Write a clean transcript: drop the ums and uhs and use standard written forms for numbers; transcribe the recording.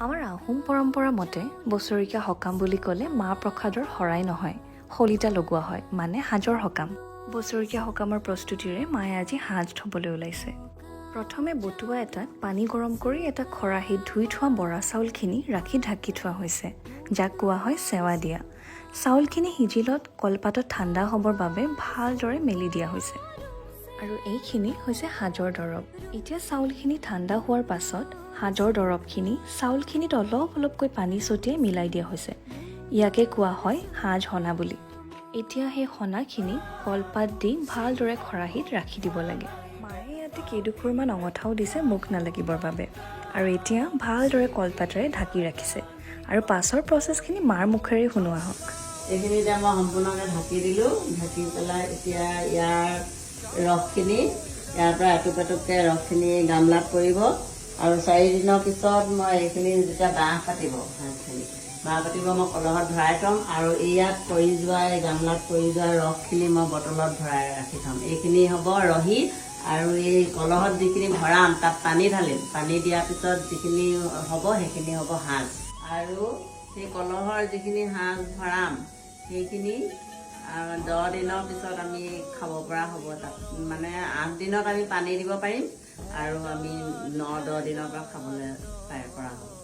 আমাৰ আহোম পৰম্পৰা মতে বছৰেকীয়া সকাম বুলি ক'লে মাহ প্ৰসাদৰ শৰাই নহয়, শলিতা লগোৱা হয়, মানে সাজৰ সকাম। বছৰেকীয়া সকামৰ প্ৰস্তুতিৰে মায়ে আজি সাজ থ'বলৈ ওলাইছে। প্ৰথমে বটুৱা এটাত পানী গৰম কৰি এটা খৰাহীত ধুই থোৱা বৰা চাউলখিনি ৰাখি ঢাকি থোৱা হৈছে, যাক কোৱা হয় চেৱা দিয়া। চাউলখিনি সিজিলত কলপাতত ঠাণ্ডা হ'বৰ বাবে ভালদৰে মেলি দিয়া হৈছে। আৰু এইখিনি হৈছে সাজৰ দৰৱ। এতিয়া চাউলখিনি ঠাণ্ডা হোৱাৰ পাছত সাজৰ দৰৱখিনি চাউলখিনিত অলপ অলপকৈ পানী ছটিয়াই মিলাই দিয়া হৈছে। ইয়াকে কোৱা হয় সাজ সনা বুলি। এতিয়া সেই সনাখিনি কলপাত দি ভালদৰে খৰাহীত ৰাখি দিব লাগে। মায়ে ইয়াতে কেইডোখৰমান অঙঠাও দিছে মুখ নালাগিবৰ বাবে। আৰু এতিয়া ভালদৰে কলপাতেৰে ঢাকি ৰাখিছে। আৰু পাছৰ প্ৰচেছখিনি মাৰ মুখেৰে শুনোৱা হওক। এইখিনি এতিয়া মই সম্পূৰ্ণকৈ ঢাকি দিলোঁ। ঢাকি পেলাই এতিয়া ইয়াৰ ৰসখিনি ইয়াৰ পৰা এটুপ এটুপকৈ ৰসখিনি গামলাত পৰিব। আৰু 4 দিনৰ পিছত মই এইখিনি যেতিয়া বাঁহ পাতিব মই কলহত ভৰাই থ'ম। আৰু ইয়াত পৰি যোৱা এই গামলাত পৰি যোৱা ৰসখিনি মই বটলত ভৰাই ৰাখি থ'ম। এইখিনি হ'ব ৰহি। আৰু এই কলহত যিখিনি ভৰাম তাত পানী ঢালিম। পানী দিয়াৰ পিছত যিখিনি হ'ব সেইখিনি হ'ব সাজ। আৰু সেই কলহৰ যিখিনি সাজ ভৰাম সেইখিনি 10 দিনৰ পিছত আমি খাব পৰা হ'ব। তাত মানে 8 দিনত আমি পানী দিব পাৰিম আৰু আমি 9-10 দিনৰ পৰা খাবলৈ পৰা হ'ব।